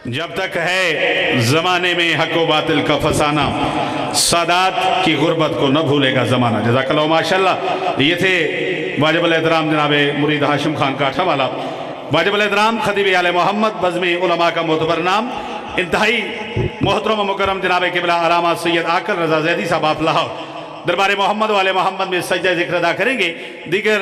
جب تک ہے زمانے میں حق و باطل کا فسانہ، سادات کی غربت کو نہ بھولے گا زمانہ۔ جزاک اللہ ماشاءاللہ۔ یہ تھے واجب الاحترام جناب مرید ہاشم خان کاٹھا والا، واجب الاحترام خطیب آل محمد بزم علماء کا معتبر نام، انتہائی محترم و مکرم جناب قبلہ علامہ سید عاقل رضا زیدی صاحب آپ لاہور دربار محمد والے محمد میں سجدہ ذکر ادا کریں گے۔ دیگر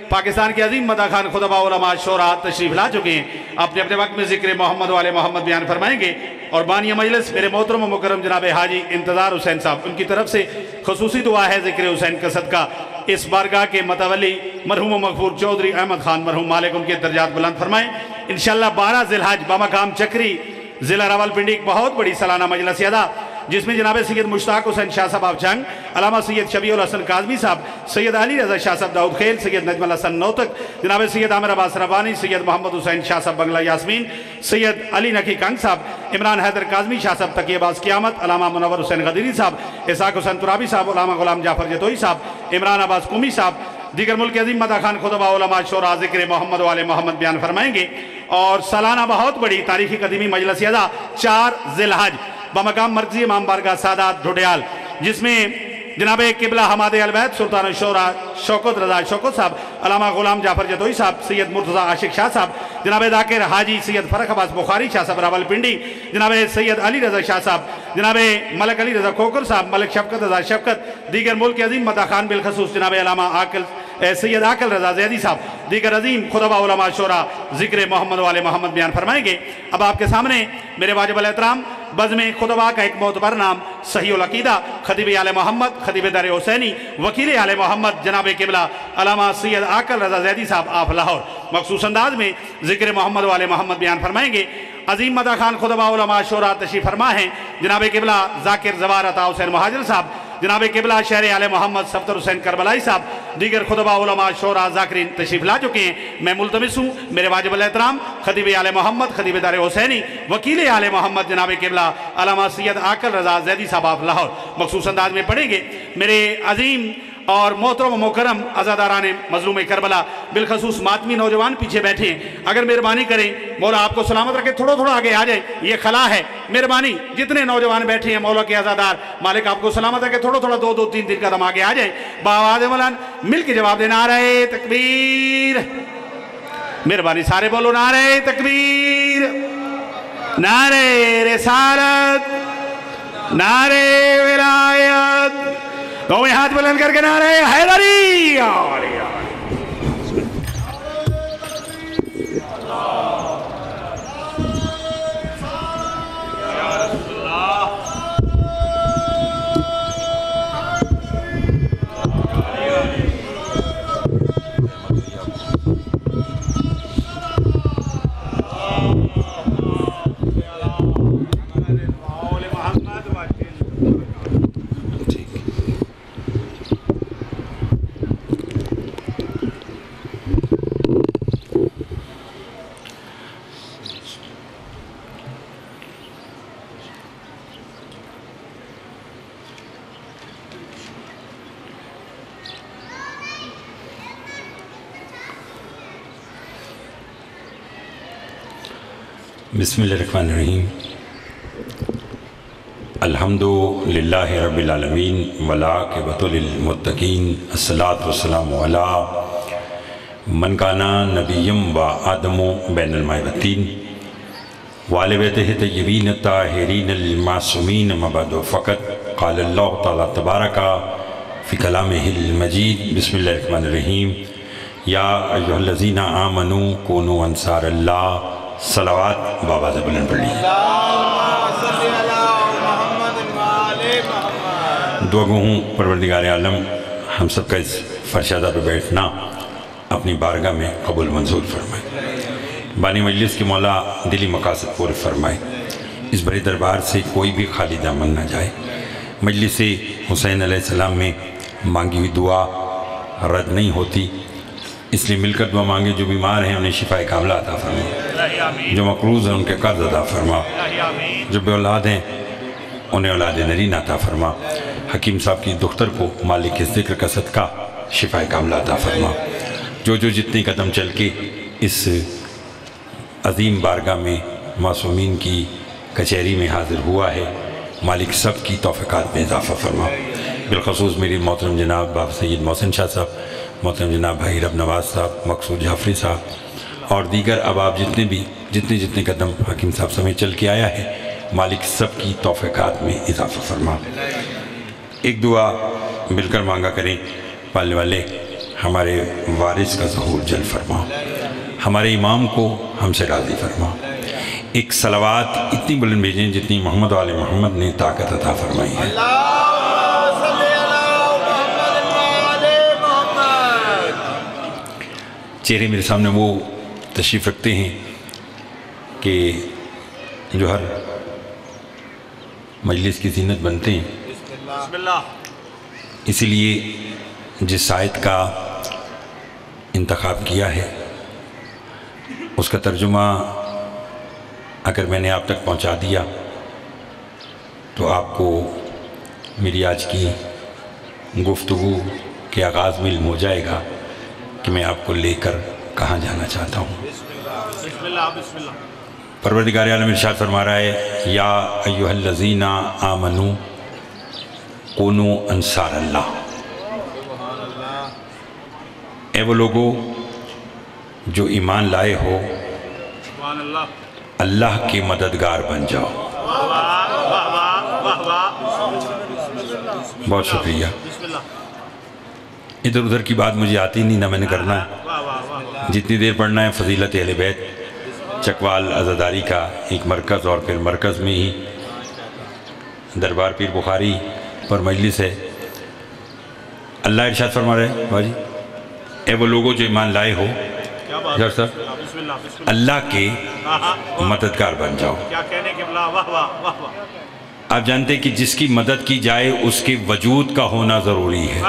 پاکستان کے عظیم مداح خان خطبہ علماء شورا تشریف لا چکے ہیں، اپنے اپنے وقت میں ذکر محمد والے محمد بیان فرمائیں گے۔ اور بانی مجلس میرے محترم و مکرم جناب حاجی انتظار حسین صاحب، ان کی طرف سے خصوصی دعا ہے ذکر حسین کا صدقہ اس بارگاہ کے متولی مرحوم و مغفور چودھری احمد خان مرحوم مالک ان کے درجات بلند فرمائیں۔ انشاءاللہ 12 ذی الحج بمقام چکری ضلع راولپنڈی ایک بہت بڑی سالانہ مجلس ادا، جس میں جناب سید مشتاق حسین شاہ صاحب آفچنگ، علامہ سید شبیع الحسن کاظمی صاحب، سید علی رضا شاہ صاحب داؤد خیل، سید نجم الحسن نوتک، جناب سید عامر عباس ربانی، سید محمد حسین شاہ صاحب بنگلہ یاسمین، سید علی نقی کنگ صاحب، عمران حیدر کاظمی شاہ صاحب تقی باز قیامت، علامہ منور حسین غدیری صاحب، اسحاق حسین ترابی صاحب، علامہ غلام جعفر جتوئی صاحب، عمران عباس قومی صاحب، دیگر ملک عظیم مداح خان خطبہ علماء شورا ذکر محمد والے محمد بیان فرمائیں گے۔ اور سالانہ بہت بڑی تاریخی قدیمی مجلس ادا 4 ذی الحج بمقام مرکزی امام بارگاہ سادات ڈھوڈیال، جس میں جناب قبلہ حماد اہل بیت سلطان الشورا شوکت رضا شوکت صاحب، علامہ غلام جعفر جتوئی صاحب، سید مرتضی عاشق شاہ صاحب، جناب ذاکر حاجی سید فرخ عباس بخاری شاہ صاحب راولپنڈی، جناب سید علی رضا شاہ صاحب، جناب ملک علی رضا کھوکر صاحب، ملک شفقت رضا شفقت، دیگر ملک عظیم مداح خان بالخصوص جناب علامہ سید عاقل رضا زیدی صاحب، دیگر عظیم خطبہ علماء شورا ذکر محمد والے محمد بیان فرمائیں گے۔ اب آپ کے سامنے میرے واجب الاحترام بزم خطبہ کا ایک معتبر نام صحیح العقیدہ خطیب آل محمد خطیب در حسینی وکیل آل محمد جناب قبلہ علامہ سید عاقل رضا زیدی صاحب آپ لاہور مخصوص انداز میں ذکر محمد والے محمد بیان فرمائیں گے۔ عظیم مداح خان خطبہ علماء شورا تشریف فرما ہیں جناب قبلہ ذاکر زوار عطا حسین مہاجر صاحب، جناب قبلہ شہر آل محمد صفدر حسین کربلائی صاحب، دیگر خطبہ علماء شورا ذاکرین تشریف لا چکے ہیں۔ میں ملتمس ہوں میرے واجب الاحترام خطیب آل محمد خطیب در حسینی وکیل آل محمد جناب قبلہ علامہ سید عاقل رضا زیدی صاحب آپ لاہور مخصوص انداز میں پڑھیں گے۔ میرے عظیم اور محترم و مکرم عزاداران مظلوم کربلا بالخصوص ماتمی نوجوان پیچھے بیٹھے ہیں، اگر مہربانی کریں مولا آپ کو سلامت رکھے، تھوڑا تھوڑا آگے آ جائیں، یہ خلا ہے، مہربانی جتنے نوجوان بیٹھے ہیں مولا کے عزادار مالک آپ کو سلامت رکھے، تھوڑا تھوڑا 2-3 قدم آگے آ جائیں، بآواز بلند مل کے جواب دیں نعرہ تکبیر، مہربانی سارے بولو نعرہ تکبیر، نعرہ رسالت، نعرہ ولایت، دونوں ہاتھ بلند کر کے نعرہ حیدری۔ بسم اللہ الرحمن الرحیم، الحمدللہ رب العالمین والعاقبۃ للمتقین، الصلاۃ والسلام علی من کان نبیم و آدم بین الماء والطین وآل بیتہ الطیبین الطاہرین المعصومین اما بعد فقط قال اللہ تعالیٰ تبارک فی کلامہ المجید۔ بسم اللہ الرحمن الرحیم، یا ایہا الذین آمنوا کونوا انصار اللہ، صلوات بابا سے بلند پڑھ لیجیے۔ دعا گو ہوں پروردگار عالم ہم سب کا اس فرشادہ پہ بیٹھنا اپنی بارگاہ میں قبول منظور فرمائے، بانی مجلس کی مولا دلی مقاصد پورے فرمائے، اس بڑے دربار سے کوئی بھی خالی دامن نہ جائے۔ مجلس حسین علیہ السلام میں مانگی ہوئی دعا رد نہیں ہوتی، اس لیے مل کر دعا مانگے، جو بیمار ہیں انہیں شفا کاملہ عطا فرما، جو مقروض ہیں ان کے قرض عطا فرما، جو بے اولاد ہیں انہیں اولاد نرین عطا فرما، حکیم صاحب کی دختر کو مالک ذکر کا صدقہ شفا کاملہ عطا فرما، جو جتنے قدم چل کے اس عظیم بارگاہ میں मासूमीन की कचहरी में हाज़िर हुआ है, मालिक सब की तौफ़ीक़ात में इजाफ़ा फरमा। बिलख़ुसूस मेरी मोहतरम जनाब बाबा सैयद मोहसिन शाह साहब, मोहतरम जनाब भाई रब नवाज़ साहब, मकसूद जाफ़री साहब और दीगर अहबाब जितने कदम हकीम साहब समेत चल के आया है, मालिक सब की तौफ़ीक़ात में इजाफ़ा फरमा। एक दुआ मिलकर मांगा करें, पालने वाले हमारे वारिस का ज़हूर जल फरमा, हमारे इमाम को हमसे राज़ी फरमा। एक सलावात इतनी बुलंद भेजें जितनी मोहम्मद वाले मोहम्मद ने ताकत अता फरमाई है। चेहरे मेरे सामने वो तशरीफ़ रखते हैं कि जो हर मजलिस की ज़ीनत बनते हैं, इसीलिए जिस आयत का इंतखाब किया है उसका तर्जुमा अगर मैंने आप तक पहुंचा दिया तो आपको मेरी आज की गुफ्तगू के आगाज़ में इल्म हो जाएगा कि मैं आपको लेकर कहाँ जाना चाहता हूँ। परवरदिगार आलम इरशाद फरमा रहा है, या अय्युहल्लज़ीना आमनू कूनू अंसार अल्लाह, ए वो लोगो जो ईमान लाए हो, अल्लाह के मददगार बन जाओ। बहुत शुक्रिया। इधर उधर की बात मुझे आती नहीं, ना मैंने करना है। जितनी देर पढ़ना है फजीलत अहले बैत चकवाल अज़ादारी का एक मरकज़ और फिर मरकज़ में ही दरबार पीर बुखारी पर मजलिस है। अल्लाह इरशाद फरमा रहे बाजी, ए वो लोगों जो ईमान लाए हो, सर अल्लाह के मददगार बन जाओ। क्या कहने के आप जानते हैं कि जिसकी मदद की जाए उसके वजूद का होना ज़रूरी है।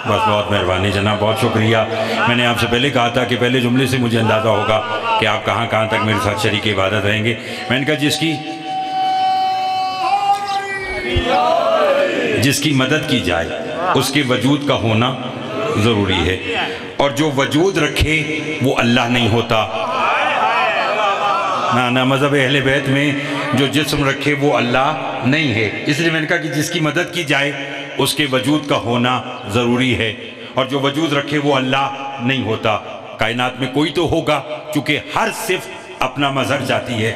बस बहुत मेहरबानी जनाब, बहुत शुक्रिया। मैंने आपसे पहले कहा था कि पहले जुमले से मुझे अंदाज़ा होगा कि आप कहाँ कहाँ तक मेरे साथ शरीक इबादत रहेंगे। मैंने कहा जिसकी मदद की जाए उसके वजूद का होना ज़रूरी है, और जो वजूद रखे वो अल्लाह नहीं होता। ना मज़हब अहले बैत में जो जिस्म रखे वो अल्लाह नहीं है। इसलिए मैंने कहा कि जिसकी मदद की जाए उसके वजूद का होना ज़रूरी है, और जो वजूद रखे वो अल्लाह नहीं होता। कायनात में कोई तो होगा, चूँकि हर सिर्फ अपना मज़हर जाती है,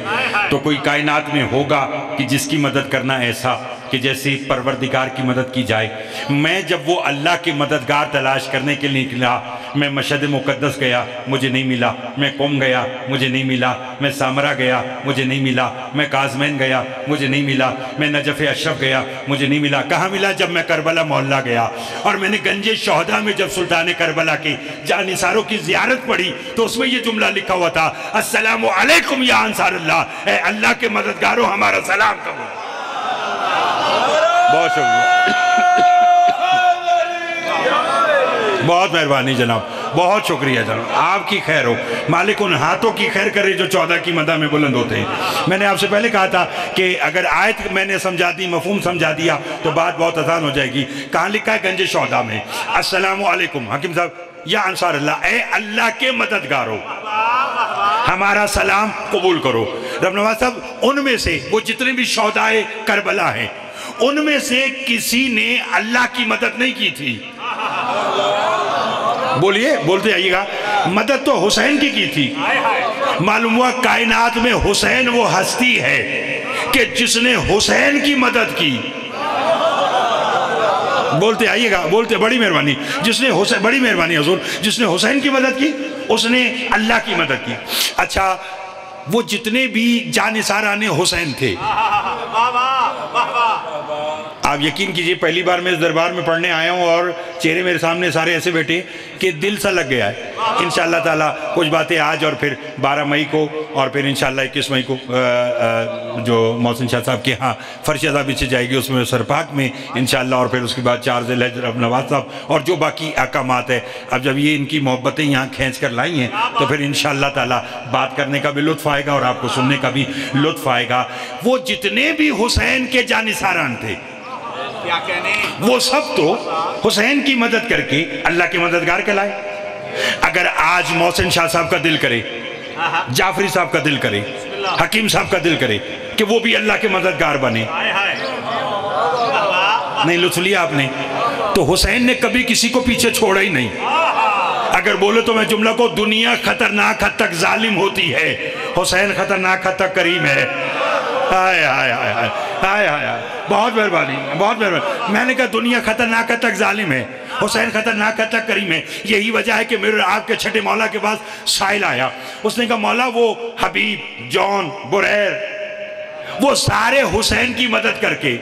तो कोई कायनात में होगा कि जिसकी मदद करना ऐसा कि जैसे परवरदिगार की मदद की जाए। मैं जब वो अल्लाह के मददगार तलाश करने के लिए निकला, मैं मशहद मुक़द्दस गया, मुझे नहीं मिला। मैं क़ुम गया, मुझे नहीं मिला। मैं सामरा गया, मुझे नहीं मिला। मैं काज़मैन गया, मुझे नहीं मिला। मैं नजफ़ अशरफ गया, मुझे नहीं मिला। कहाँ मिला? जब मैं करबला मोहल्ला गया और मैंने गंजे शोहदा में जब सुल्तान करबला के जानिसारों की ज़ियारत पढ़ी तो उसमें ये जुमला लिखा हुआ था, अस्सलामु अलैकुम या अंसार अल्लाह, ए अल्लाह के मददगारों हमारा सलाम कहो। बहुत शुक्रिया, बहुत मेहरबानी जनाब, बहुत शुक्रिया जनाब, आपकी खैर हो। मालिक उन हाथों की खैर करे जो 14 की मदा में बुलंद होते हैं। मैंने आपसे पहले कहा था कि अगर आयत मैंने समझा दी, मफहूम समझा दिया तो बात बहुत आसान हो जाएगी। कहाँ लिखा है? गंजे शोहदा में, अस्सलामु अलैकुम हकीम साहब या अंसार अल्लाह, ए अल्लाह के मददगारों हमारा सलाम कबूल करो। रब नवाज साहब, उनमें से वो जितने भी शोहदाए करबला हैं उनमें से किसी ने अल्लाह की मदद नहीं की थी। बोलिए, बोलते आइएगा। मदद तो हुसैन की थी। मालूम हुआ कायनात में हुसैन वो हस्ती है कि जिसने हुसैन की मदद की। बोलते आइएगा, बोलते, बड़ी मेहरबानी। जिसने हुसैन, बड़ी मेहरबानी हुजूर, जिसने हुसैन की मदद की उसने अल्लाह की मदद की। अच्छा, वो जितने भी जानिसारान हुसैन थे, आप यकीन कीजिए पहली बार मैं इस दरबार में पढ़ने आया हूँ और चेहरे मेरे सामने सारे ऐसे बैठे कि दिल सा लग गया है। इंशाअल्लाह ताला कुछ बातें आज और फिर 12 मई को और फिर इंशाअल्लाह 21 मई को जो मोहसिन शाह साहब के यहाँ फर्श अज़ा बिछी जाएगी उसमें सरपाक में इंशाअल्लाह, और फिर उसके बाद 4 ज़िलहज नवाज साहब और जो बाकी अहकामात है। अब जब ये इनकी मोहब्बतें यहाँ खींच कर लाई हैं तो फिर इंशाअल्लाह ताला बात करने का भी लुत्फ़ आएगा और आपको सुनने का भी लुत्फ़ आएगा। वो जितने भी हुसैन के जानिसारान थे, क्या कहने, वो सब तो हुसैन की मदद करके अल्लाह के मददगार कहलाए। अगर आज मोहसिन शाह साहब का दिल करे जाफरी साहब का दिल करे, हकीम साहब का दिल करे कि वो भी अल्लाह के मददगार बने। नहीं लुत्फ लिया आपने? तो हुसैन ने कभी किसी को पीछे छोड़ा ही नहीं। अगर बोले तो मैं जुमला को, दुनिया खतरनाक हद तक जालिम होती है, हुसैन खतरनाक हद तक करीम है। हाय हाय हाय हाय हाय हाय, बहुत मेहरबानी, बहुत मेहरबानी। मैंने कहा दुनिया खतरनाक हद तक जालिम है, हुसैन खतरनाक हद तक करीम है। यही वजह है कि मेरे आपके छठे मौला के पास साइल आया, उसने कहा मौला वो हबीब, जॉन, बुरैर, वो सारे हुसैन की मदद करके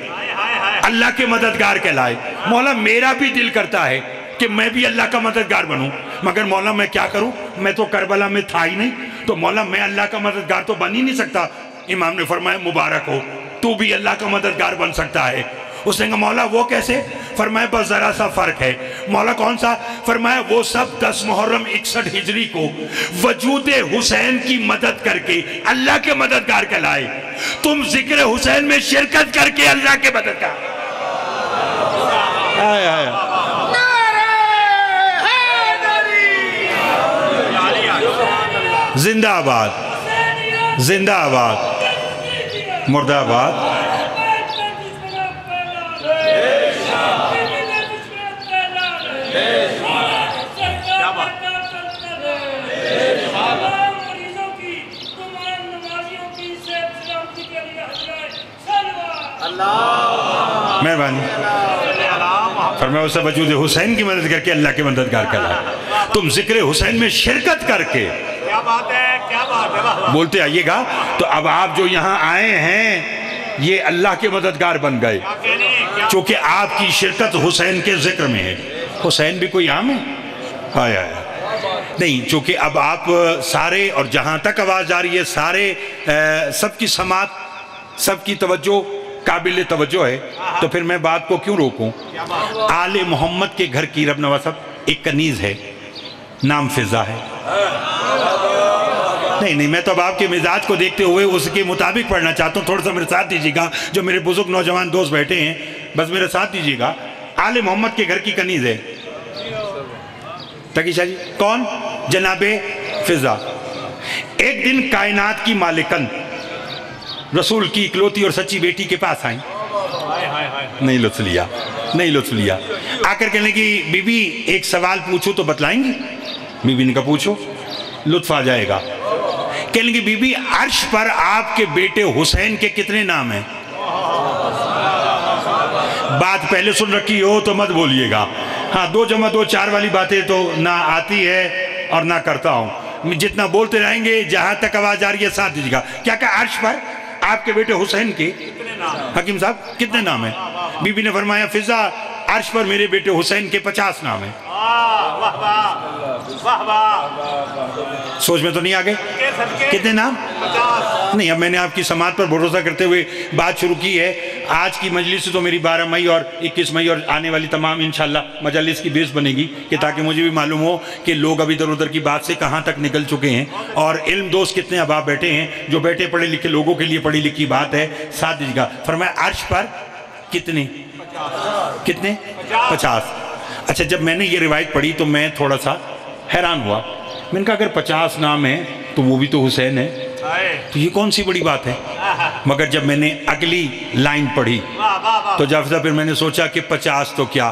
अल्लाह के मददगार कहलाए। मौला मेरा भी दिल करता है कि मैं भी अल्लाह का मददगार बनूं, मगर मौला मैं क्या करूं, मैं तो करबला में था ही नहीं, तो मौला मैं अल्लाह का मददगार तो बन ही नहीं सकता। इमाम ने फरमाया मुबारक हो, तू भी अल्लाह का मददगार बन सकता है। उसने कहा मौला वो कैसे? फरमाया बस जरा सा फर्क है। मौला कौन सा? फरमाया वो सब 10 मुहर्रम 61 हिजरी को वजूद हुसैन की मदद करके अल्लाह के मददगार कहलाए, तुम जिक्र हुसैन में शिरकत करके अल्लाह के मददगार। जिंदाबाद जिंदाबाद मुर्दाबाद। मेहरबानी फरमाया उसे वजूद हुसैन की मदद करके अल्लाह के मददगार कहलाए, तुम जिक्र हुसैन में शिरकत करके। क्या बात है, क्या बात है, बोलते आइएगा। तो अब आप जो यहाँ आए हैं ये अल्लाह के मददगार बन गए, क्योंकि आपकी शिरकत हुसैन के जिक्र में है। हुसैन भी कोई आम है? हाय हाय नहीं, चूँकि अब आप सारे, और जहाँ तक आवाज़ आ रही है सारे, सबकी समात, सबकी तवज्जो काबिल तवज्जो है, तो फिर मैं बात को क्यों रोकूं? आले मोहम्मद के घर की रब नवाज साहब एक कनीज़ है, नाम फिजा है। नहीं, मैं तो अब आपके मिजाज को देखते हुए उसके मुताबिक पढ़ना चाहता हूँ, थोड़ा सा मेरे साथ दीजिएगा। जो मेरे बुजुर्ग नौजवान दोस्त बैठे हैं, बस मेरे साथ दीजिएगा। आले मोहम्मद के घर की कनीज़ है तकीशा जी। कौन? जनाबे फिजा। एक दिन कायनात की मालिकन रसूल की इकलौती और सच्ची बेटी के पास आई। नहीं लुत्फ लिया, नहीं लुत्फ लिया। आकर कहने की बीबी एक सवाल पूछूं तो बतलाएंगी? बीबी ने कहा पूछो, लुत्फ आ जाएगा। कहने की बीबी अर्श पर आपके बेटे हुसैन के कितने नाम हैं? बात पहले सुन रखी हो तो मत बोलिएगा। हाँ, 2 जमा 2 4 वाली बातें तो ना आती है और ना करता हूँ। जितना बोलते रहेंगे, जहां तक आवाज आ रही है साथ दीजिएगा। क्या कहा? अर्श पर आपके बेटे हुसैन के हकीम साहब कितने नाम है? बीबी ने फरमाया फिजा अर्श पर मेरे बेटे हुसैन के 50 नाम है। सोच में तो नहीं आ गए? कितने नाम? 50। नहीं, अब मैंने आपकी समात पर भरोसा करते हुए बात शुरू की है। आज की मजलिस तो मेरी 12 मई और 21 मई और आने वाली तमाम इंशाल्लाह मजलिस की बेस बनेगी, कि ताकि मुझे भी मालूम हो कि लोग अभी इधर उधर की बात से कहाँ तक निकल चुके हैं, और इल्म दोस्त कितने अब आप बैठे हैं जो बैठे पढ़े लिखे लोगों के लिए पढ़ी लिखी बात है। साथ दीजिएगा। फरमाया अर्श पर कितने? कितने? 50। अच्छा, जब मैंने ये रिवायत पढ़ी तो मैं थोड़ा सा हैरान हुआ। मैंने कहा अगर 50 नाम है तो वो भी तो हुसैन है, तो ये कौन सी बड़ी बात है। मगर जब मैंने अगली लाइन पढ़ी तो जाफिदा फिर मैंने सोचा कि 50 तो क्या,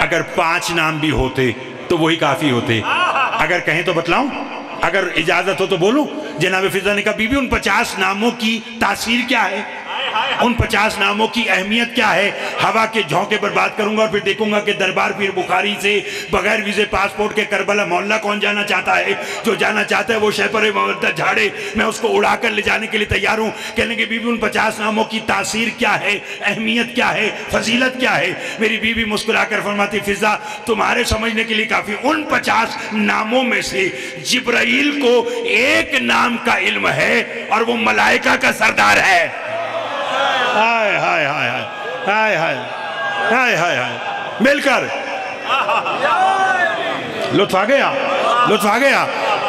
अगर 5 नाम भी होते तो वही काफ़ी होते। अगर कहें तो बतलाऊं, अगर इजाज़त हो तो बोलूं? जनाब फिजा ने कहा बीबी उन 50 नामों की तासीर क्या है, उन 50 नामों की अहमियत क्या है। हवा के झोंके पर बात करूंगा और फिर देखूंगा कि दरबार पीर बुखारी से बगैर वीज़े पासपोर्ट के करबला मोहल्ला कौन जाना चाहता है। जो जाना चाहता है वो शहपर मवद्दत झाड़े, मैं उसको उड़ाकर ले जाने के लिए तैयार हूँ। कहने की बीबी उन 50 नामों की तासीर क्या है, अहमियत क्या है, फजीलत क्या है। मेरी बीबी मुस्कुरा कर फरमाती फिजा तुम्हारे समझने के लिए काफ़ी, उन 50 नामों में से जिब्राइल को एक नाम का इल्म है और वो मलाइका का सरदार है। हाय हाय हाय हाय हाय हाय हाय हाय, मिलकर लुत्फ आ गया, लुत्फ आ गया,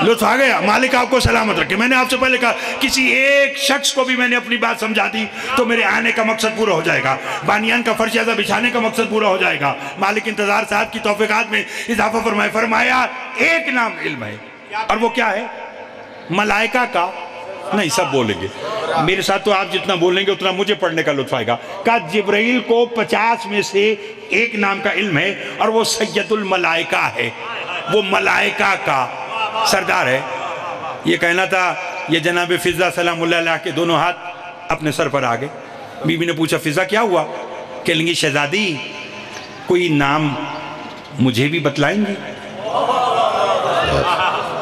लुत्फ आ गया। मालिक आपको सलामत रखे। मैंने आपसे पहले कहा किसी एक शख्स को भी मैंने अपनी बात समझा दी तो मेरे आने का मकसद पूरा हो जाएगा, बानियान का फर्श ज़्यादा बिछाने का मकसद पूरा हो जाएगा। मालिक इंतजार साहब की तौफीकात में इजाफा फरमाया एक नाम इल्म है, और वो क्या है? मलाइका का नहीं, सब बोलेंगे मेरे साथ, तो आप जितना बोलेंगे उतना मुझे पढ़ने का लुत्फ आएगा। कहा जिब्राइल को 50 में से एक नाम का इल्म है और वो सैयदुल मलाइका है, वो मलाइका का सरदार है। ये कहना था, ये जनाब फिजा सलामुल्लाह अलैह के दोनों हाथ अपने सर पर आ गए। बीबी ने पूछा फिजा क्या हुआ? कहेंगी शहजादी कोई नाम मुझे भी बतलाएंगी?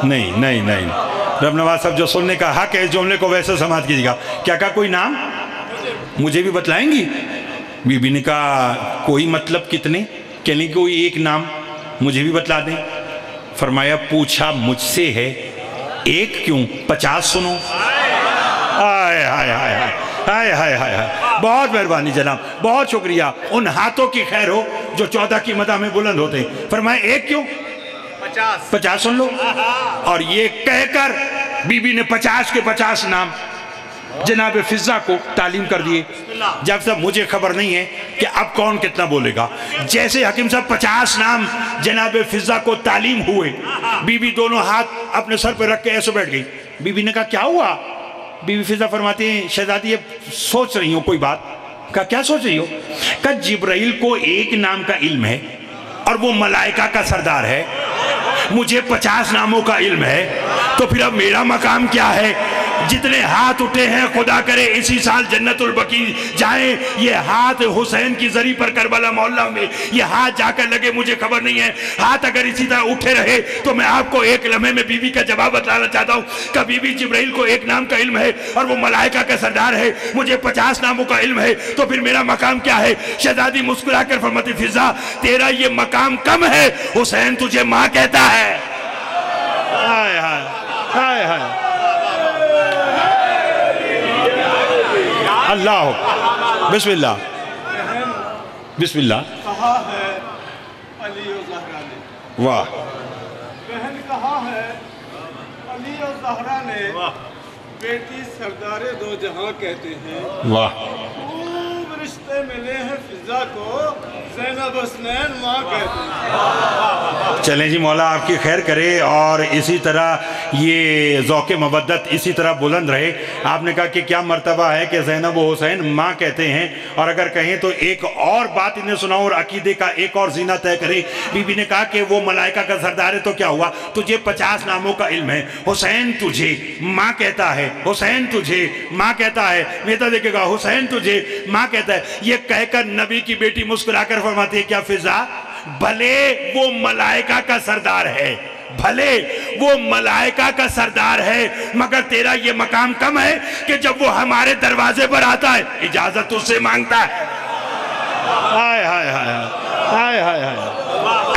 नहीं नहीं नहीं, रब नवाज साहब जो सुनने का हक है इस जुमले को वैसे समाप्त कीजिएगा। क्या कहा कोई नाम मुझे भी बतलाएंगी? बीबी ने कहा कोई मतलब कितने? कहने कोई एक नाम मुझे भी बतला दें। फरमाया पूछा मुझसे है, एक क्यों 50 सुनो। हाय हाय हाय हाय हाय हाय हाय, बहुत मेहरबानी जनाब, बहुत शुक्रिया। उन हाथों की खैर हो जो 14 की मदा में बुलंद होते हैं। फरमाया एक क्यों 50 सुन लो। और ये कहकर बीबी ने 50 के 50 नाम जनाब फिजा को तालीम कर दिए। जब तक मुझे खबर नहीं है कि अब कौन कितना बोलेगा। जैसे हकीम साहब 50 नाम जनाब फिजा को तालीम हुए, बीबी दोनों हाथ अपने सर पर रख के ऐसे बैठ गई। बीबी ने कहा क्या हुआ? बीबी फिजा फरमाती हैं शहजादी ये सोच रही हो कोई बात। कहा क्या सोच रही हो? कहा जिब्राइल को एक नाम का इल्म है और वो मलाइका का सरदार है, मुझे 50 नामों का इल्म है, तो फिर अब मेरा मकाम क्या है? जितने हाथ उठे हैं खुदा करे इसी साल जन्नतुल बकी जाएं। ये हाथ हुसैन की जरी पर करबला मोहल्ला में ये हाथ जाकर लगे, मुझे खबर नहीं है। हाथ अगर इसी तरह उठे रहे तो मैं आपको एक लम्हे में बीवी का जवाब बताना चाहता हूँ। कि बीबी जिब्राइल को एक नाम का इल्म है और वो मलाइका का सरदार है, मुझे 50 नामों का इल्म है, तो फिर मेरा मकाम क्या है? शहजादी मुस्कुरा कर फरमाती फिजा तेरा ये मकाम कम है, हुसैन तुझे माँ कहता है। हाय हाय हाय हाय, अल्लाह बिस्मिल्लाह बिस्मिल्लाह। कहा है अली और ज़हरा ने, वाह बहन कहा है अली और ज़हरा ने, बेटी सरदारे दो जहां कहते हैं। वाह, खूब रिश्ते मिले हैं फिजा को, ज़ैनब हसनैन माँ कहते हैं। चलें जी मौला आपकी खैर करे और इसी तरह ये ज़ौक़े मवद्दत इसी तरह बुलंद रहे। आपने कहा कि क्या मर्तबा है कि ज़ैनब व हुसैन माँ कहते हैं, और अगर कहें तो एक और बात इन्हें सुनाओ और अकीदे का एक और ज़ीना तय करें। बीबी ने कहा कि वो मलाइका का सरदार है तो क्या हुआ? तुझे 50 नामों का इल्म है, हुसैन तुझे माँ कहता है, हुसैन तुझे माँ कहता है। नेता देखेगा हुसैन तुझे माँ कहता है। ये कहकर नबी की बेटी मुस्कुरा कर फरमाती है क्या फिजा भले वो मलाइका का सरदार है, भले वो मलाइका का सरदार है, मगर तेरा ये मकाम कम है कि जब वो हमारे दरवाजे पर आता है इजाजत उससे मांगता है। हाय हाय हाय हाय हाय हाय,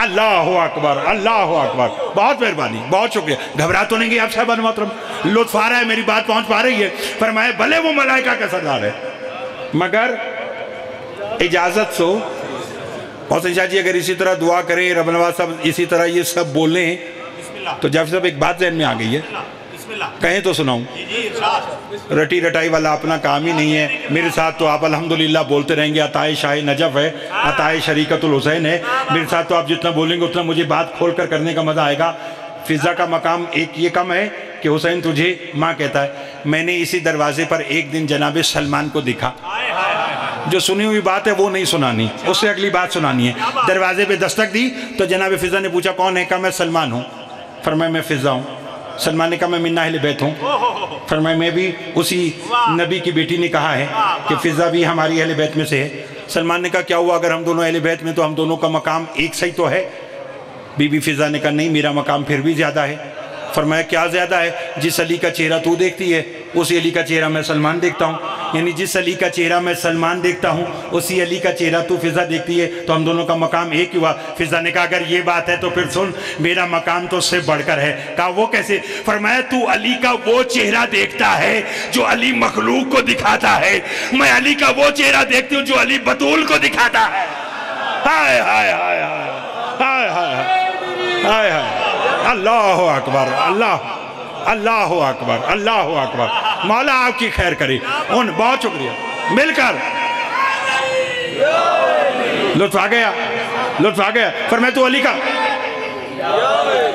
अल्लाह अकबर अल्लाह अकबर, बहुत मेहरबानी, बहुत शुक्रिया। घबरा तो नहीं गई आप साहब मोहतरम? लुत्फ आ रहा है, मेरी बात पहुंच पा रही है? फरमाए भले वो मलाइका का सरदार है मगर इजाजत सो। मोहसिन शाह जी अगर इसी तरह दुआ करें, रब नवाज साहब इसी तरह ये सब बोलें, तो जब सब एक बात ज़हन में आ गई है, कहें तो सुनाऊं। रटी रटाई वाला अपना काम ही नहीं है। मेरे साथ तो आप अल्हम्दुलिल्लाह बोलते रहेंगे। अताए शाह नजफ है, अताए शरीकतुल हुसैन है। मेरे साथ तो आप जितना बोलेंगे उतना मुझे बात खोल कर करने का मज़ा आएगा। फिजा का मकाम एक ये कम है कि हुसैन तुझे माँ कहता है। मैंने इसी दरवाजे पर एक दिन जनाब सलमान को देखा। जो सुनी हुई बात है वो नहीं सुनानी, उससे अगली बात सुनानी है। दरवाजे पे दस्तक दी तो जनाब फिजा ने पूछा कौन है? कहा मैं सलमान हूँ। फरमाया मैं फिजा हूँ। सलमान ने कहा मैं मिन्ना अहले बैत हूँ। फरमाया मैं भी उसी नबी की बेटी ने कहा है कि फिजा भी हमारी अहले बैत में से है। सलमान ने कहा क्या हुआ अगर हम दोनों अहले बैत में, तो हम दोनों का मकाम एक सही तो है। बीबी फिजा ने कहा नहीं, मेरा मकाम फिर भी ज़्यादा है। फरमाया क्या ज़्यादा है? जिस अली का चेहरा तू देखती है उसी अली का चेहरा मैं सलमान देखता हूँ। यानी जिस अली का चेहरा मैं सलमान देखता हूँ उसी अली का चेहरा तू फिजा देखती है, तो हम दोनों का मकाम एक ही हुआ। फिजा ने कहा अगर ये बात है तो फिर सुन, मेरा मकाम तो उससे बढ़कर है। कहा वो कैसे? फरमाया तू अली का वो चेहरा देखता है जो अली मखलूक को दिखाता है, मैं अली का वो चेहरा देखती हूँ जो अली बतूल को दिखाता है। हाय हाय हाय हाय हाय हाय हाय, अल्लाह अकबर अल्लाह अल्लाह अकबर अल्लाह अकबर। मौला आपकी खैर करे। उन बहुत शुक्रिया, मिलकर लुत्फ आ गया, लुत्फ आ गया। फरमाया तू अली का,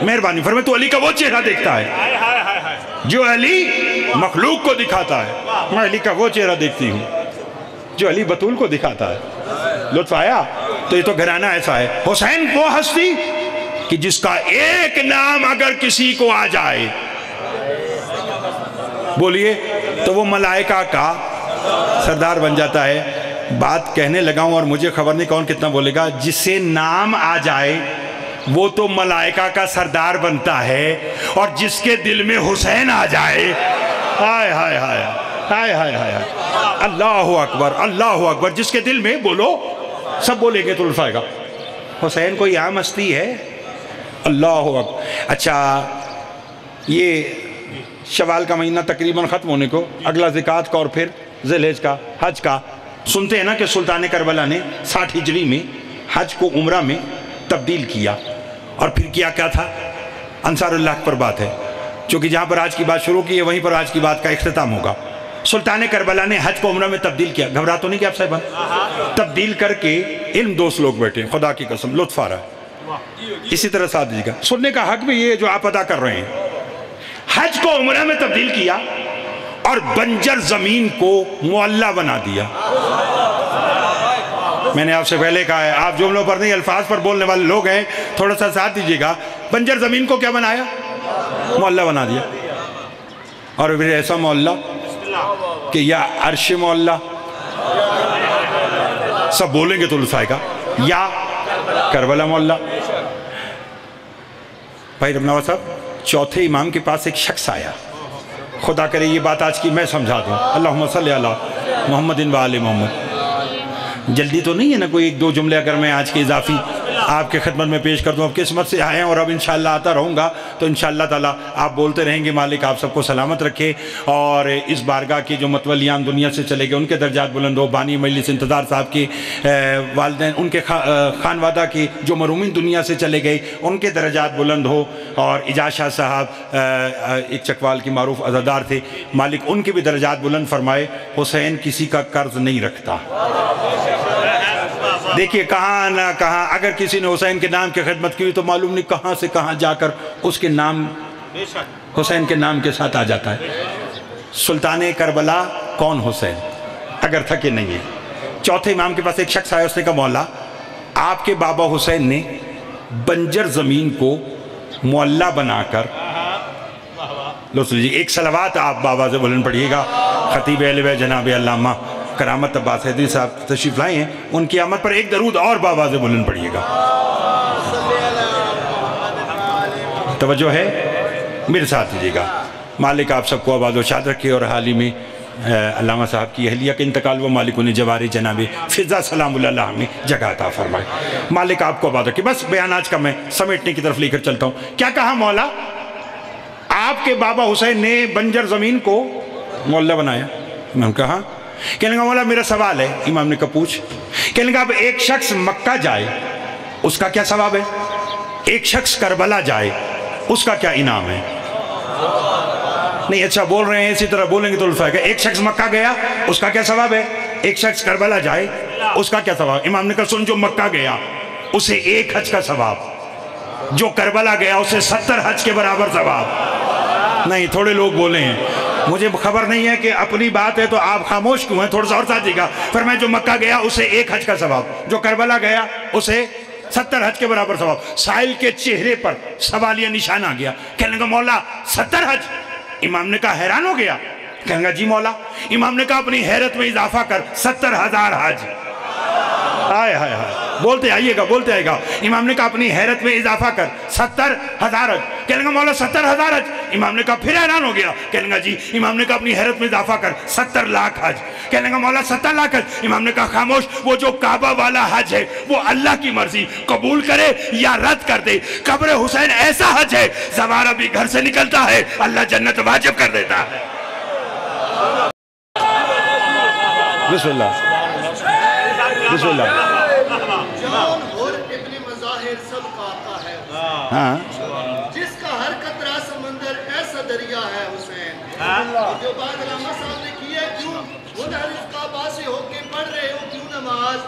मेहरबानी, फरमाया तू अली का वो चेहरा देखता है جو علی مخلوق کو دکھاتا ہے، میں علی کا وہ چہرہ دیکھتی ہوں جو علی بطول کو دکھاتا ہے۔ لطف آیا؟ تو یہ تو گھرانہ ایسا ہے۔ حسین وہ ہستی کہ جس کا ایک نام اگر کسی کو آ جائے، بولیے، تو وہ ملائکہ کا سردار بن جاتا ہے۔ بات کہنے لگا ہوں اور مجھے خبر نہیں کون کتنا بولے گا، جس سے نام آ جائے وہ تو ملائکہ کا سردار بنتا ہے، اور جس کے دل میں حسین آ جائے، ہائے ہائے ہائے ہائے ہائے ہائے، اللہ اکبر اللہ اکبر، جس کے دل میں، بولو، سب بولیں گے تو لطف آئے گا، حسین کوئی عام ہستی ہے؟ اللہ اکبر۔ اچھا، یہ شوال کا مہینہ تقریباً ختم ہونے کو، اگلا زکوٰۃ کا اور پھر ذی الحجہ کا، حج کا، سنتے ہیں نا کہ سلطان کربلا نے 60 ہجری میں حج کو عمرہ میں تبدیل کیا، اور پھر کیا تھا؟ انصار اللہ پر بات ہے، چونکہ جہاں پر آج کی بات شروع کی ہے وہیں پر آج کی بات کا اختتام ہوگا۔ سلطان کربلا نے حج کو عمرہ میں تبدیل کیا، گھبرا تو نہیں کیا آپ صاحبان؟ تبدیل کر کے علم دوست لوگ بیٹھے ہیں، خدا کی قسم لطف آ رہا ہے، اسی طرح ساتھ دیجیے گا، سننے کا حق بھی یہ جو آپ ادا کر رہے ہیں۔ حج کو عمرہ میں تبدیل کیا اور بنجر زمین کو معلّہ بنا دیا۔ میں نے آپ سے پہلے کہا ہے، آپ جملوں پر نہیں الفاظ پر بولنے والے لوگ ہیں، تھوڑا سا ساتھ دیجیے گا۔ بنجر زمین کو کیا بنایا؟ معلّہ بنا دیا، اور پھر ایسا معلّہ کہ یا عرش معلّہ، سب بولیں گے تو لطف آئے گا، یا کربلا معلّہ۔ بھائی رب نواز صاحب، چوتھے امام کے پاس ایک شخص آیا، خدا کرے یہ بات آج کی میں سمجھا دوں، اللہم صلی علی محمد و آل محمد۔ جلدی تو نہیں ہے نا کوئی ایک دو جملے اگر میں آج کے اضافی آپ کے خدمت میں پیش کر دوں؟ اب قسمت سے آئے ہیں اور اب انشاءاللہ آتا رہوں گا، تو انشاءاللہ تعالیٰ آپ بولتے رہیں گے۔ مالک آپ سب کو سلامت رکھے، اور اس بارگاہ کے جو متولیان دنیا سے چلے گئے ان کے درجات بلند ہو، بانی مجلس انتظار صاحب کے والدین، ان کے خانوادہ کے جو مرومین دنیا سے چلے گئے ان کے درجات بلند ہو، اور اجاز شاہ صاحب ایک چکوال کی معروف عزادار تھے، مالک ان کے بھی درجات بلند فرمائے۔ حسین کسی کا قرض نہیں رکھتا۔ دیکھیے کہاں نہ کہاں اگر کسی نے حسین کے نام کی خدمت کی تو معلوم نہیں کہاں سے کہاں جا کر اس کے نام حسین کے نام کے ساتھ آ جاتا ہے۔ سلطان کربلا کون؟ حسین، اگر تھا کہ نہیں ہے۔ چوتھے امام کے پاس ایک شخص آیا، اس نے کہا مولا، آپ کے بابا حسین نے بنجر زمین کو معلّہ بنا کر، لو سنیے، ایک صلوات آپ بابا سے بلند پڑھیے گا۔ خطیب اہل بیت جناب علامہ کرامت عباس حیدری صاحب تشریف لائے ہیں، ان کی آمد پر ایک درود اور بابا سے بلند پڑھیے گا۔ توجہ ہے؟ میرے ساتھ دیجیے گا۔ مالک آپ سب کو آباد و شاد رکھے، اور حال ہی میں علامہ صاحب کی اہلیہ کے انتقال و مالک انہیں جواری جناب فضا سلام اللہ میں جگہ عطا فرمائے۔ مالک آپ کو آباد رکھے۔ بس بیان آج کا میں سمیٹنے کی طرف لے کر چلتا ہوں۔ کیا کہا مولا؟ آپ کے بابا حسین نے بنجر زمین کو معلّہ بنایا۔ میں نے کہا، کہنے لگا مولا میرا سوال ہے۔ امام نے کہا پوچھ۔ کہنے لگا اب ایک شخص مکہ جائے اس کا کیا ثواب ہے؟ ایک شخص کربلا جائے اس کا کیا انعام ہے؟ نہیں اچھا بول رہے ہیں، اسی طرح بولیں گے تو لطف آئے گا۔ ایک شخص مکہ گیا اس کا کیا ثواب ہے؟ ایک شخص کربلا جائے اس کا کیا ثواب؟ امام نے کہا سن، جو مکہ گیا اسے ایک حج کا ثواب، جو کربلا گیا اسے 70 حج کے برابر ثواب۔ نہیں تھوڑے لوگ بولے ہیں، مجھے خبر نہیں ہے کہ اپنی بات ہے تو آپ خاموش کیوں ہیں، تھوڑا سا اور ساتھ دیجیے گا۔ فرمایا جو مکہ گیا اسے ایک حج کا ثواب، جو کربلا گیا اسے 70 حج کے برابر ثواب۔ سائل کے چہرے پر سوالیہ نشان آ گیا، کہنے لگا مولا 70 حج؟ امام نے کہا حیران ہو گیا، کہنے لگا جی مولا۔ امام نے کہا اپنی حیرت میں اضافہ کر 70,000 حج۔ ہائے ہائے ہائے، بولتے آئیے گا بولتے آئے گا۔ امام نے کہا اپنی حیرت میں اضافہ کر 70,000 حج۔ کہنے لگا مولا 70,000 حج؟ امام نے کہا پھر حیران ہو گیا، کہنے لگا جی۔ امام نے کہا اپنی حیرت میں اضافہ کر 70 لاکھ حج۔ کہنے لگا مولا 70 لاکھ حج؟ امام نے کہا خاموش، وہ جو کعبہ والا حج ہے وہ اللہ کی مرضی، قبول کرے یا رد کر دے۔ قبر حسین ایسا حج ہے زوارہ بھی گھر سے نکلتا ہے اللہ جنت واجب کر دیتا ہے۔ بسم اللہ بسم اللہ۔ ہاں جس کا ہر قطرہ سمندر ایسا دریا ہے حسین، جو بات علامہ صاحب نے کی ہے، کیوں منحرف کعبہ سے ہو کے پڑھ رہے ہو کیوں نماز؟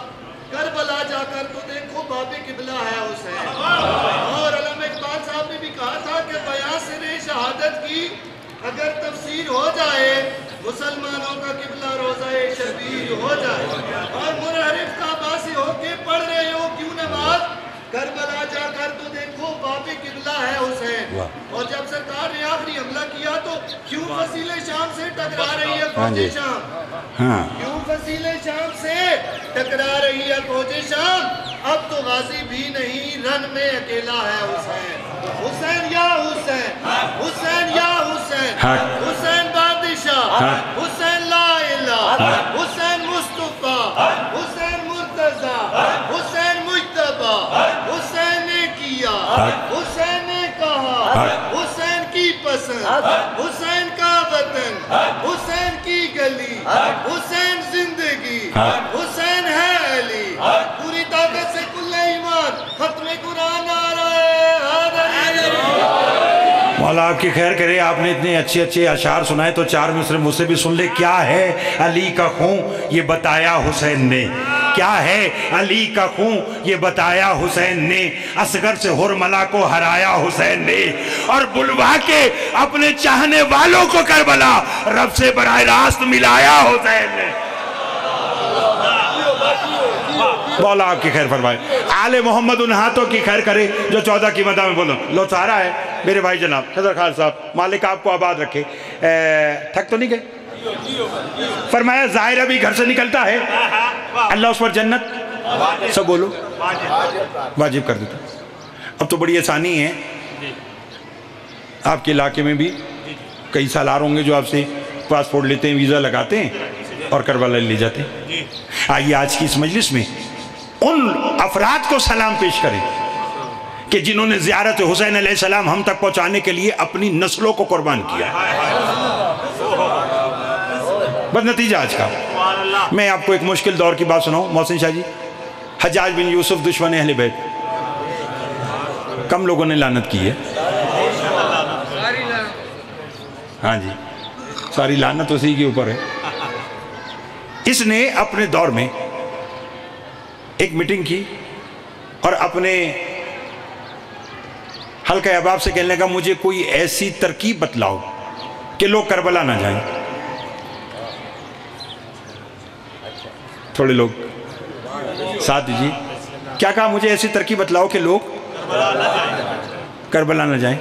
کربلا جا کر تو دیکھو باب قبلہ ہے حسین۔ اور علامہ اقبال صاحب نے بھی کہا تھا کہ بیان سر شہادت کی अगर तफसीर हो जाए, मुसलमानों का किबला रोज़ा शबीर हो जाए, और मुनहरिफ काबा से होके पढ़ रहे हो क्यों नमाज, करबला जाकर तो देखो बाबे किबला है हुसैन। और जब सरकार ने आखिरी हमला किया तो क्यों फसीले शाम से टकरा रही है फौजे शाम, क्यों फसीले शाम से टकरा रही है फौजे शाम। अब तो गाजी भी नहीं, रन में अकेला है हुसैन। हुसैन या हुसैन, हुसैन या हुसैन, हुसैन बादशाह, हुसैन ला इलाहा, हुसैन मुस्तफा, हुसैन मुर्तजा, हुसैन मुज्तबा, हुसैन ने किया, हुसैन ने कहा, हुसैन की पसंद, हुसैन का वतन, हुसैन की गली, हुसैन जिंदगी, हुसैन है अली। पूरी ताकत से कुल्ले ईमान, खत्मे कुरान आ रहा है। मौला आपकी खैर करे, आपने इतने अच्छे अच्छे अशार सुनाए तो चार मिसरे मुझसे भी सुन ले। क्या है अली का खून ये बताया हुसैन ने, क्या है अली का खून ये बताया हुसैन ने, असगर से हुरमला को हराया हुसैन ने, और बुलवा के अपने चाहने वालों को करबला रब से बराह रास्त मिलाया हुसैन ने। मौला आपकी खैर फरमाए, आले मोहम्मद उन हाथों की खैर करे जो 14 की मदा में बोलो। लो सारा है मेरे भाई जनाब खजर खान साहब, मालिक आपको आबाद रखे। थक तो नहीं गए? फरमाया ज़ाहिर अभी घर से निकलता है, अल्लाह उस पर जन्नत सब बोलो वाजिब कर देता। अब तो बड़ी आसानी है, आपके इलाके में भी कई सालार होंगे जो आपसे पासपोर्ट लेते हैं, वीज़ा लगाते हैं और करबला ले जाते हैं। आइए आज की इस मजलिस में उन अफराद को सलाम पेश करें कि जिन्होंने ज़ियारत हुसैन अलैहिस्सलाम हम तक पहुंचाने के लिए अपनी नस्लों को कुर्बान किया। बस नतीजा आज का मैं आपको एक मुश्किल दौर की बात सुनाऊं। मोहसिन शाह जी, हज्जाज बिन यूसुफ दुश्मन अहले बैत, कम लोगों ने लानत की है। हाँ जी, सारी लानत उसी के ऊपर है। इसने अपने दौर में एक मीटिंग की और अपने हल्का अहबाब से कहने लगा मुझे कोई ऐसी तरकीब बतलाओ कि लोग करबला ना जाएं। थोड़े लोग साथ दीजिए, क्या कहा? मुझे ऐसी तरकीब बतलाओ कि लोग करबला ना जाएं।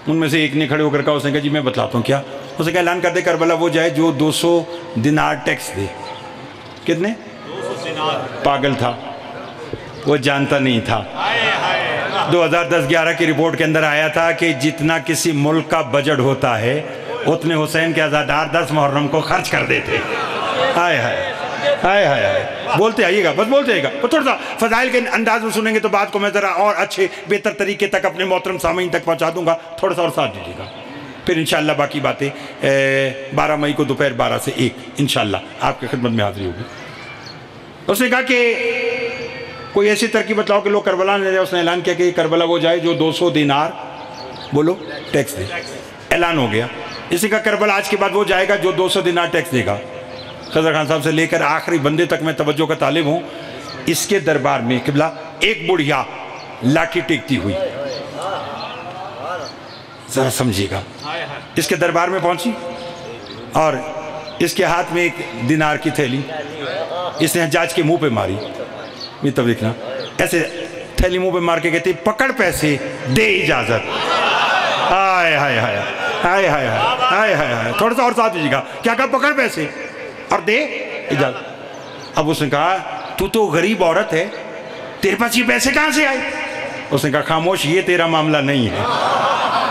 उनमें से एक ने खड़े होकर कहा, उसने कहा जी मैं बतलाता हूँ। क्या? उसने कहा ऐलान कर दे करबला वो जाए जो 200 दिनार टैक्स दे। कितने? 200 दिनार। पागल था वो, जानता नहीं था। 2010-11 की रिपोर्ट के अंदर आया था कि जितना किसी मुल्क का बजट होता है उतने हुसैन के अज़ादार 10 मुहर्रम को खर्च कर देते। हाय हाय हाय हाय हाय, बोलते आइएगा, बस बोलते आइएगा। तो थोड़ा सा फ़ज़ाइल के अंदाज में सुनेंगे तो बात को मैं ज़रा और अच्छे बेहतर तरीके तक अपने मोहतरम सामीन तक पहुँचा दूँगा। थोड़ा सा और साथ दीजिएगा, फिर इंशाअल्लाह बाकी बातें 12 मई को दोपहर 12 से 1 इंशाअल्लाह आपकी खिदमत में हाज़िर होगी। उसने कहा कि कोई ऐसी तरकीब बताओ कि लोग करबला नहीं जाए। उसने ऐलान किया कि करबला वो जाए जो 200 दिनार बोलो टैक्स दे। ऐलान हो गया। इसी का करबला आज के बाद वो जाएगा जो 200 दिनार टैक्स देगा। खजर खान साहब से लेकर आखिरी बंदे तक मैं तवज्जो का तालिब हूँ। इसके दरबार में किबला एक बुढ़िया लाठी टेकती हुई, जरा समझिएगा, इसके दरबार में पहुंची और इसके हाथ में एक दिनार की थैली, इसने हज्जाज के मुंह पे मारी। ये तब देखना, ऐसे थैली मुंह पे मार के कहती पकड़ पैसे दे इजाजत। हाय हाय हाय हाय हाय हाय हाय हाय, थोड़ा सा और साथ दीजिएगा। क्या कहा? पकड़ पैसे और दे इजाजत। अब उसने कहा तू तो गरीब औरत है, तेरे पास ये पैसे कहाँ से आए? उसने कहा खामोश, ये तेरा मामला नहीं है।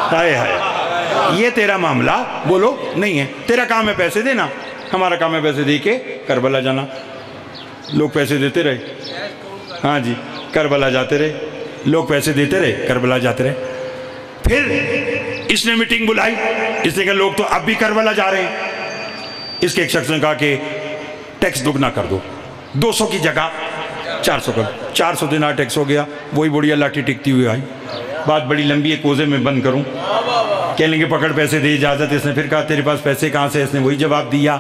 हाय हाय, ये तेरा मामला बोलो नहीं है। तेरा काम है पैसे देना, हमारा काम है पैसे दे के करबला जाना। लोग पैसे देते रहे, हाँ जी, करबला जाते रहे, लोग पैसे देते रहे, करबला जाते रहे। फिर इसने मीटिंग बुलाई। इसने कहा लोग तो अब भी करबला जा रहे हैं। इसके एक शख्स ने कहा कि टैक्स दुगना कर दो, 200 की जगह 400 कर। 400 दिनार टैक्स हो गया। वही बुढ़िया लाठी टिकती हुई आई। बात बड़ी लंबी है, कोजे में बंद करूं। कह लेंगे पकड़ पैसे दे इजाज़त। इसने फिर कहा तेरे पास पैसे कहाँ से? इसने वही जवाब दिया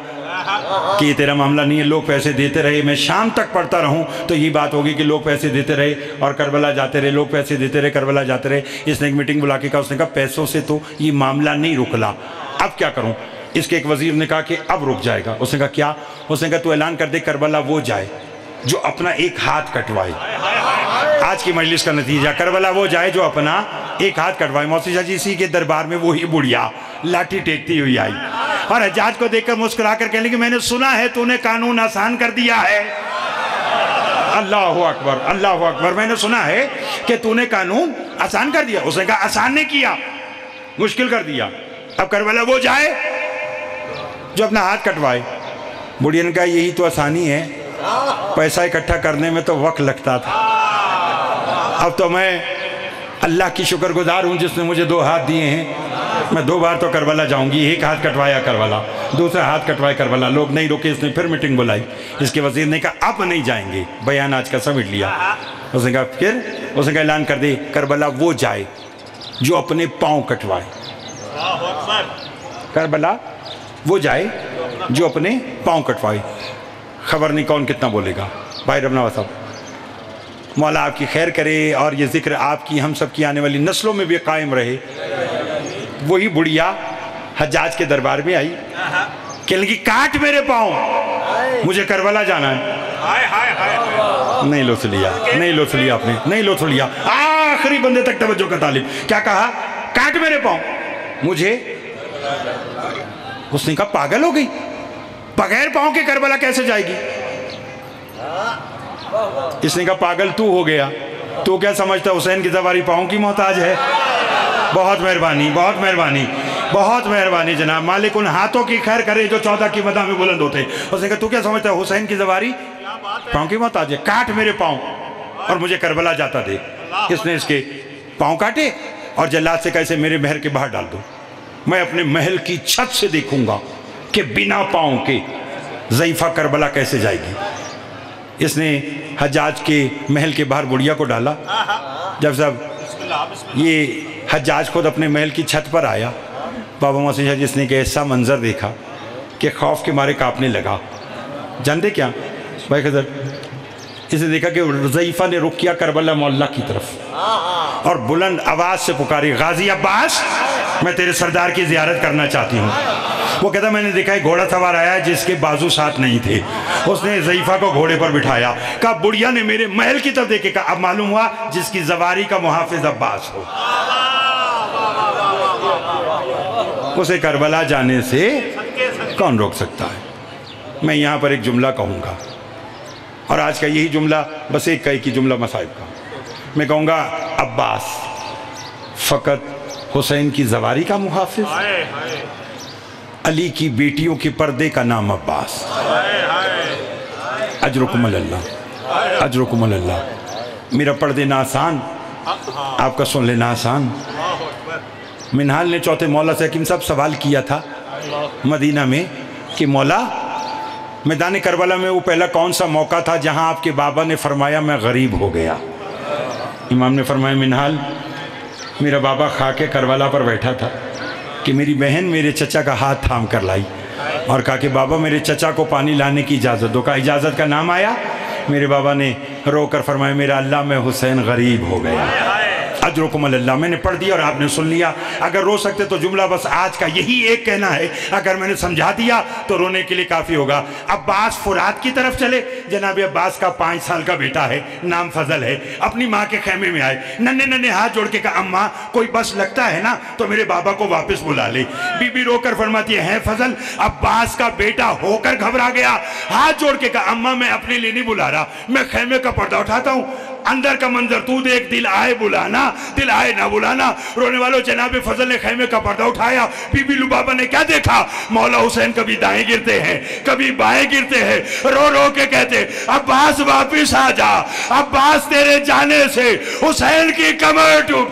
کہ یہ تیرا معاملہ نہیں ہے, لوگ پیسے دیتے رہے, میں شام تک پڑھتا رہوں تو یہ بات ہوگی کہ لوگ پیسے دیتے رہے اور کربلا جاتے رہے, لوگ پیسے دیتے رہے, کربلا جاتے رہے. اس نے ایک میٹنگ بلا کے کہا, اس نے کہا پیسوں سے تو یہ معاملہ نہیں رکلا, اب کیا کروں؟ اس کے ایک وزیر نے کہا کہ اب رک جائے گا. اس نے کہا کیا؟ اس نے کہا تو اعلان کر دے کربلا وہ جائے جو اپنا ایک ہاتھ کٹوائے. آج کی مجلس کا نتیجہ, کربلا وہ جائے جو اپنا ایک ہاتھ کٹوائے. موسی شاہ جی اسی کے دربار میں وہی بڑھیا لاٹھی ٹیکتی ہوئی آئی اور حجاج کو دیکھ کر مسکرا کر کہنے لگی, میں نے سنا ہے تو نے قانون آسان کر دیا ہے. اللہ اکبر, اللہ اکبر, میں نے سنا ہے کہ تو نے قانون آسان کر دیا. اس نے کہا آسان نہیں کیا, مشکل کر دیا. اب کربلا وہ جائے جو اپنا ہاتھ کٹوائے. بڑھیا نے کہا یہی تو آسانی ہے, پیسہ اکٹھا کرنے میں تو وقت لگتا تھا, اب تو میں اللہ کی شکر گزار ہوں جس نے مجھے 2 ہاتھ دیے ہیں. میں 2 بار تو کربلا جاؤں گی, ایک ہاتھ کٹوایا کربلا, دوسرا ہاتھ کٹوائے کربلا. لوگ نہیں رکے, اس نے پھر میٹنگ بلائی. اس کے وزیر نے کہا اب نہیں جائیں گے, بیان آج کا سمجھ لیا. اس نے کہا پھر, اس نے کہا اعلان کر دے کربلا وہ جائے جو اپنے پاؤں کٹوائے. کربلا وہ جائے جو اپنے پاؤں کٹوائے. خبر نہیں کون کتنا بولے گا. بھائی ربنا صاحب, مولا آپ کی خیر کرے اور یہ ذکر آپ کی ہم سب کی آنے والی نسلوں میں بھی قائم رہے. وہی بڑھیا حجاج کے دربار میں آئی, کہنے لگی کاٹ میرے پاؤں, مجھے کربلا جانا ہے. نہیں لطف لیا, نہیں لطف لیا آپ نے, نہیں لطف لیا. آخری بندے تک توجہ کا طالب. کیا کہا؟ کاٹ میرے پاؤں مجھے. اس نے کہا پاگل ہو گئی, بغیر پاؤں کے کربلا کیسے جائے گی؟ اس نے کہا پاگل تو ہو گیا, تو کیا سمجھتا حسین کی زواری پاؤں کی محتاج ہے؟ بہت مہربانی, بہت مہربانی, بہت مہربانی جناب. مالک ان ہاتھوں کی خیر کرے جو 14 کی مدح میں بلند ہوتے. اس نے کہا تو کیا سمجھتا ہے حسین کی زواری پاؤں کی محتاج ہے؟ کاٹ میرے پاؤں اور مجھے کربلا جاتا دے. اس نے اس کے پاؤں کاٹے اور جلاد سے کیسے میرے محل کے باہر ڈال دو, میں اپنے محل کی چھت سے دیکھوں گا کہ بنا پاؤں کے ضعیفہ کربلا کیسے جائے گی. اس نے حجاج کے محل کے باہر بڑھیا کو ڈالا. جب یہ حجاج خود اپنے محل کی چھت پر آیا, بابا موسی شاہ جس نے ایک ایسا منظر دیکھا کہ خوف کے مارے کانپنے لگا. جانتے کیا بھائی خضر, اس نے دیکھا کہ ضعیفہ نے رخ کیا کربلا مولا کی طرف اور بلند آواز سے پکاری, غازی عباس میں تیرے سردار کی زیارت کرنا چاہتی ہوں. وہ کہتا میں نے دیکھا ایک گھوڑا سوار آیا جس کے بازو ساتھ نہیں تھے. اس نے ضعیفہ کو گھوڑے پر بٹھایا. کہا بڑھیا نے میرے محل کی طرف دیکھے, کہا اب معلوم ہوا جس کی زواری کا محافظ عباس ہو. اسے کربلا جانے سے کون روک سکتا ہے؟ میں یہاں پر ایک جملہ کہوں گا, اور آج کا یہی جملہ بس ایک کی جملہ مصائب کا. میں کہوں گا عباس فقط حسین کی زواری کا محافظ, علی کی بیٹیوں کے پردے کا نام عباس. اجرکم اللہ, اجرکم اللہ. میرا پردے نہ آسان, آپ کا سن لینا آسان. منہال نے چوتھے مولا سے حکیم صاحب سوال کیا تھا مدینہ میں کہ مولا میدان کربلا میں وہ پہلا کون سا موقع تھا جہاں آپ کے بابا نے فرمایا میں غریب ہو گیا؟ امام نے فرمایا منہال, میرا بابا خاک کربلا پر بیٹھا تھا کہ میری بہن میرے چچا کا ہاتھ تھام کر لائی اور کہا کہ بابا میرے چچا کو پانی لانے کی اجازت دو. کہا اجازت کا نام آیا, میرے بابا نے رو کر فرمایا میرا اللہ میں حسین غریب ہو گیا. اجرکم اللہ. میں نے پڑھ دیا اور آپ نے سن لیا. اگر رو سکتے تو جملہ بس آج کا یہی ایک کہنا ہے, اگر میں نے سمجھا دیا تو رونے کے لیے کافی ہوگا. عباس فرات کی طرف چلے. جناب عباس کا 5 سال کا بیٹا ہے, نام فضل ہے. اپنی ماں کے خیمے میں آئے, ننے ننے ہاتھ جوڑ کے کہا اماں کوئی بس لگتا ہے نا تو میرے بابا کو واپس بلا لے. بی بی رو کر فرماتی ہے فضل عباس کا بیٹا ہو کر گھبرا گیا, ہاتھ جوڑ کے کہا اماں میں اپنے لیے نہیں بلا رہا, میں خیمے کا پردہ اٹھاتا ہوں, اندر کا منظر تو دیکھ, دل آئے بلانا دل آئے نہ بلانا. رونے والوں جناب فضل نے خیمے کا پردہ اٹھایا. بی بی لبابہ نے کیا دیکھا؟ مولا حسین کبھی دائیں گرتے ہیں کبھی بائیں گرتے ہیں, رو رو کے کہتے عباس واپس آ جا, عباس تیرے جانے سے حسین کی کمر ٹوٹ.